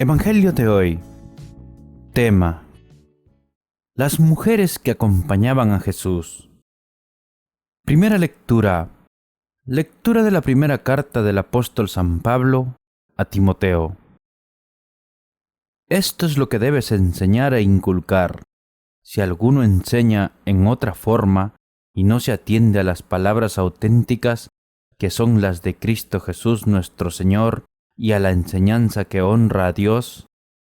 Evangelio de hoy. Tema: las mujeres que acompañaban a Jesús. Primera lectura. Lectura de la primera carta del apóstol San Pablo a Timoteo. Esto es lo que debes enseñar e inculcar. Si alguno enseña en otra forma y no se atiende a las palabras auténticas, que son las de Cristo Jesús nuestro Señor, y a la enseñanza que honra a Dios,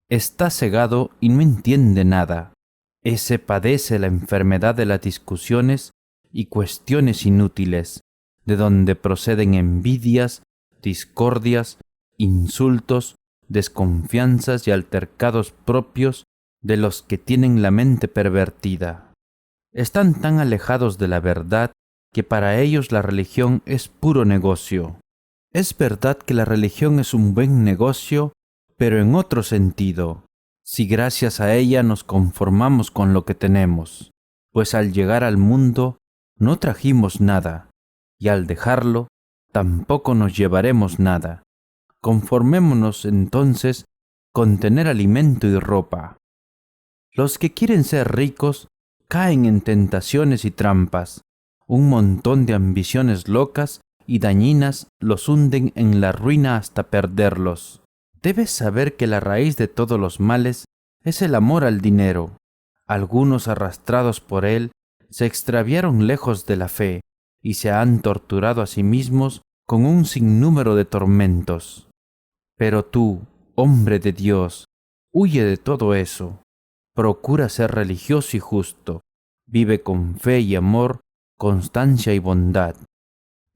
está cegado y no entiende nada. Ese padece la enfermedad de las discusiones y cuestiones inútiles, de donde proceden envidias, discordias, insultos, desconfianzas y altercados propios de los que tienen la mente pervertida. Están tan alejados de la verdad que para ellos la religión es puro negocio. Es verdad que la religión es un buen negocio, pero en otro sentido, si gracias a ella nos conformamos con lo que tenemos, pues al llegar al mundo no trajimos nada, y al dejarlo tampoco nos llevaremos nada. Conformémonos entonces con tener alimento y ropa. Los que quieren ser ricos caen en tentaciones y trampas. Un montón de ambiciones locas y dañinas los hunden en la ruina hasta perderlos. Debes saber que la raíz de todos los males es el amor al dinero. Algunos, arrastrados por él, se extraviaron lejos de la fe y se han torturado a sí mismos con un sinnúmero de tormentos. Pero tú, hombre de Dios, huye de todo eso. Procura ser religioso y justo. Vive con fe y amor, constancia y bondad.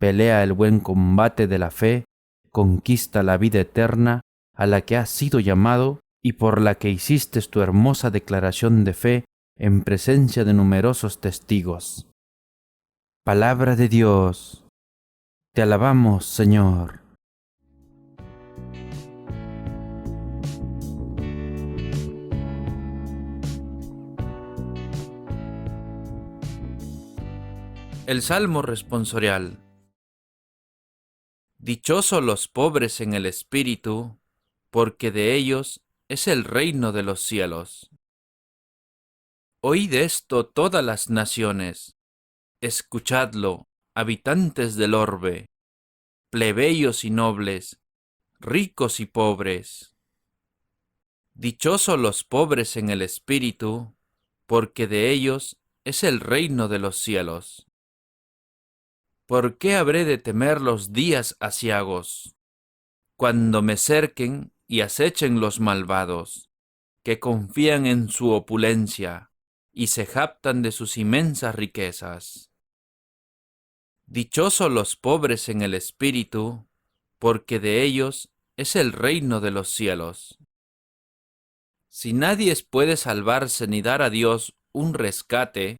Pelea el buen combate de la fe, conquista la vida eterna a la que has sido llamado y por la que hiciste tu hermosa declaración de fe en presencia de numerosos testigos. Palabra de Dios. Te alabamos, Señor. El Salmo responsorial. Dichosos los pobres en el espíritu, porque de ellos es el reino de los cielos. Oíd esto todas las naciones, escuchadlo, habitantes del orbe, plebeyos y nobles, ricos y pobres. Dichosos los pobres en el espíritu, porque de ellos es el reino de los cielos. ¿Por qué habré de temer los días aciagos, cuando me cerquen y acechen los malvados, que confían en su opulencia y se jactan de sus inmensas riquezas? Dichosos los pobres en el espíritu, porque de ellos es el reino de los cielos. Si nadie puede salvarse ni dar a Dios un rescate,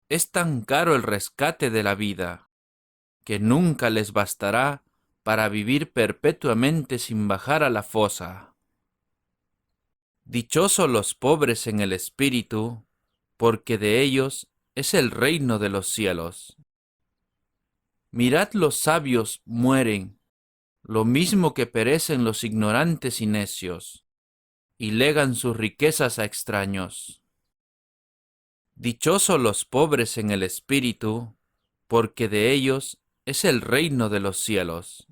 es tan caro el rescate de la vida, que nunca les bastará para vivir perpetuamente sin bajar a la fosa. Dichosos los pobres en el espíritu, porque de ellos es el reino de los cielos. Mirad, los sabios mueren, lo mismo que perecen los ignorantes y necios, y legan sus riquezas a extraños. Dichosos los pobres en el espíritu, porque de ellos es el reino de los cielos.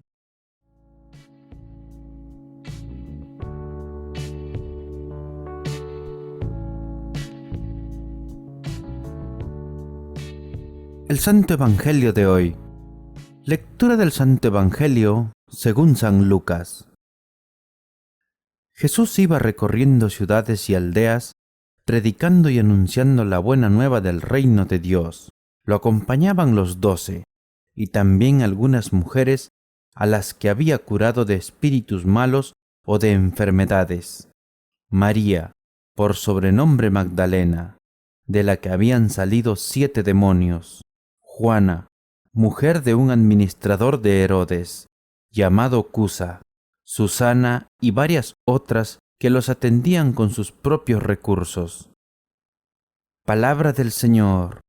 El Santo Evangelio de hoy. Lectura del Santo Evangelio según San Lucas. Jesús iba recorriendo ciudades y aldeas, predicando y anunciando la buena nueva del reino de Dios. Lo acompañaban los 12, y también algunas mujeres a las que había curado de espíritus malos o de enfermedades. María, por sobrenombre Magdalena, de la que habían salido 7 demonios. Juana, mujer de un administrador de Herodes, llamado Cusa. Susana y varias otras que los atendían con sus propios recursos. Palabra del Señor.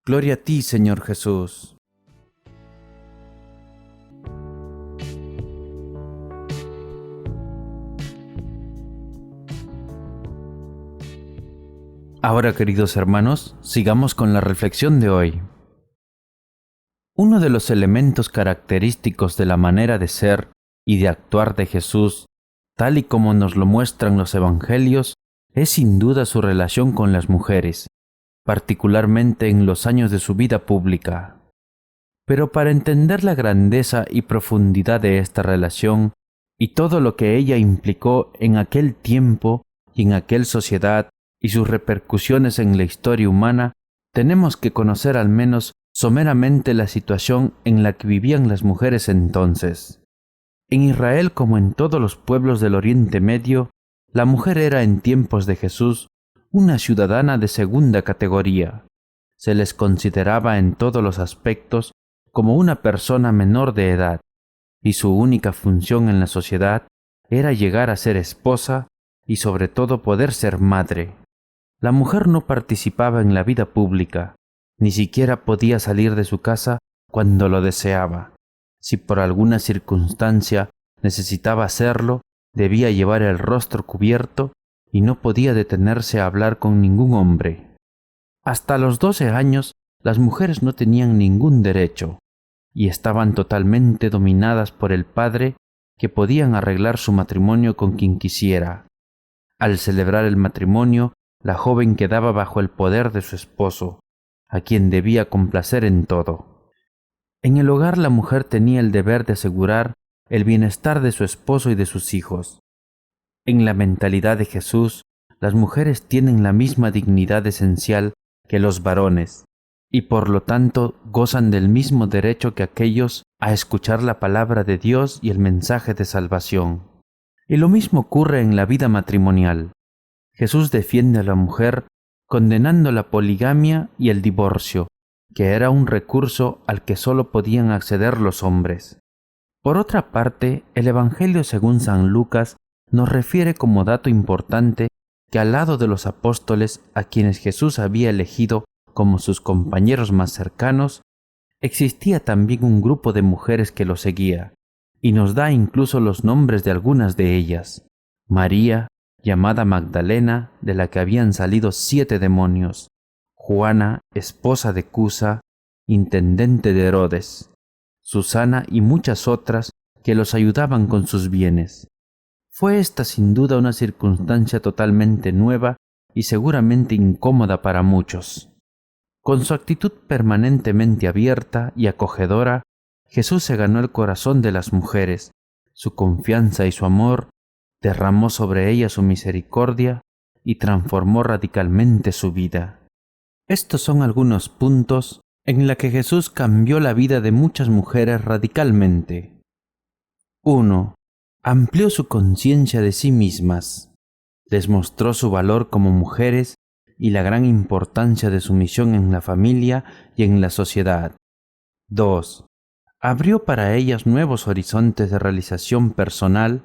Gloria a ti, Señor Jesús. Ahora, queridos hermanos, sigamos con la reflexión de hoy. Uno de los elementos característicos de la manera de ser y de actuar de Jesús, tal y como nos lo muestran los evangelios, es sin duda su relación con las mujeres, particularmente en los años de su vida pública. Pero para entender la grandeza y profundidad de esta relación y todo lo que ella implicó en aquel tiempo y en aquella sociedad y sus repercusiones en la historia humana, tenemos que conocer al menos someramente la situación en la que vivían las mujeres entonces. En Israel, como en todos los pueblos del Oriente Medio, la mujer era en tiempos de Jesús una ciudadana de segunda categoría. Se les consideraba en todos los aspectos como una persona menor de edad, y su única función en la sociedad era llegar a ser esposa y sobre todo poder ser madre. La mujer no participaba en la vida pública, ni siquiera podía salir de su casa cuando lo deseaba. Si por alguna circunstancia necesitaba hacerlo, debía llevar el rostro cubierto y no podía detenerse a hablar con ningún hombre. Hasta los 12 años, las mujeres no tenían ningún derecho y estaban totalmente dominadas por el padre, que podían arreglar su matrimonio con quien quisiera. Al celebrar el matrimonio, la joven quedaba bajo el poder de su esposo, a quien debía complacer en todo. En el hogar la mujer tenía el deber de asegurar el bienestar de su esposo y de sus hijos. En la mentalidad de Jesús, las mujeres tienen la misma dignidad esencial que los varones, y por lo tanto gozan del mismo derecho que aquellos a escuchar la palabra de Dios y el mensaje de salvación. Y lo mismo ocurre en la vida matrimonial. Jesús defiende a la mujer condenando la poligamia y el divorcio, que era un recurso al que sólo podían acceder los hombres. Por otra parte, el Evangelio según San Lucas nos refiere como dato importante que al lado de los apóstoles a quienes Jesús había elegido como sus compañeros más cercanos, existía también un grupo de mujeres que lo seguía, y nos da incluso los nombres de algunas de ellas. María, llamada Magdalena, de la que habían salido 7 demonios; Juana, esposa de Cusa, intendente de Herodes; Susana y muchas otras que los ayudaban con sus bienes. Fue esta sin duda una circunstancia totalmente nueva y seguramente incómoda para muchos. Con su actitud permanentemente abierta y acogedora, Jesús se ganó el corazón de las mujeres. Su confianza y su amor derramó sobre ellas su misericordia y transformó radicalmente su vida. Estos son algunos puntos en los que Jesús cambió la vida de muchas mujeres radicalmente. 1. Amplió su conciencia de sí mismas. Les mostró su valor como mujeres y la gran importancia de su misión en la familia y en la sociedad. 2. Abrió para ellas nuevos horizontes de realización personal,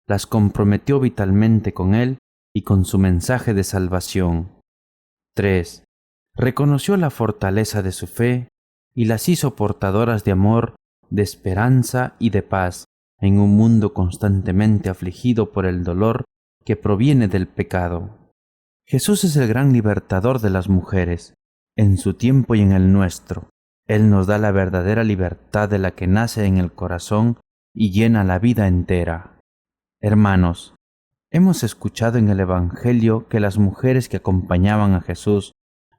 las comprometió vitalmente con Él y con su mensaje de salvación. 3. Reconoció la fortaleza de su fe y las hizo portadoras de amor, de esperanza y de paz en un mundo constantemente afligido por el dolor que proviene del pecado. Jesús es el gran libertador de las mujeres, en su tiempo y en el nuestro. Él nos da la verdadera libertad de la que nace en el corazón y llena la vida entera. Hermanos, hemos escuchado en el Evangelio que las mujeres que acompañaban a Jesús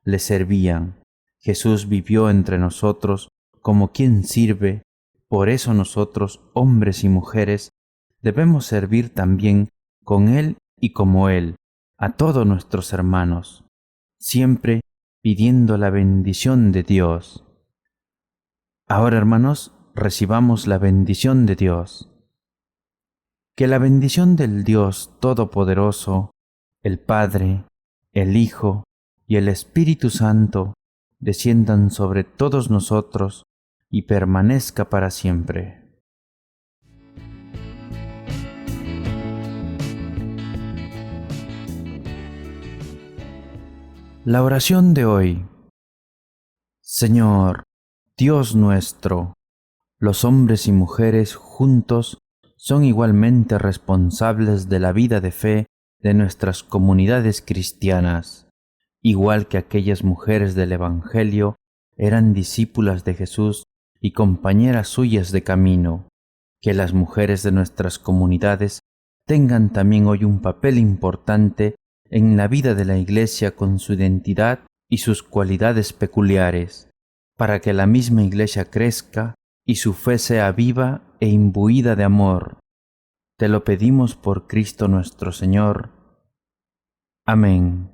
le servían. Jesús vivió entre nosotros como quien sirve. Por eso nosotros, hombres y mujeres, debemos servir también con Él y como Él a todos nuestros hermanos, siempre pidiendo la bendición de Dios. Ahora, hermanos, recibamos la bendición de Dios. Que la bendición del Dios Todopoderoso, el Padre, el Hijo y el Espíritu Santo desciendan sobre todos nosotros y permanezca para siempre. La oración de hoy. Señor, Dios nuestro, los hombres y mujeres juntos son igualmente responsables de la vida de fe de nuestras comunidades cristianas. igual que aquellas mujeres del Evangelio, eran discípulas de Jesús y compañeras suyas de camino. Que las mujeres de nuestras comunidades tengan también hoy un papel importante en la vida de la Iglesia con su identidad y sus cualidades peculiares, para que la misma Iglesia crezca y su fe sea viva e imbuida de amor. Te lo pedimos por Cristo nuestro Señor. Amén.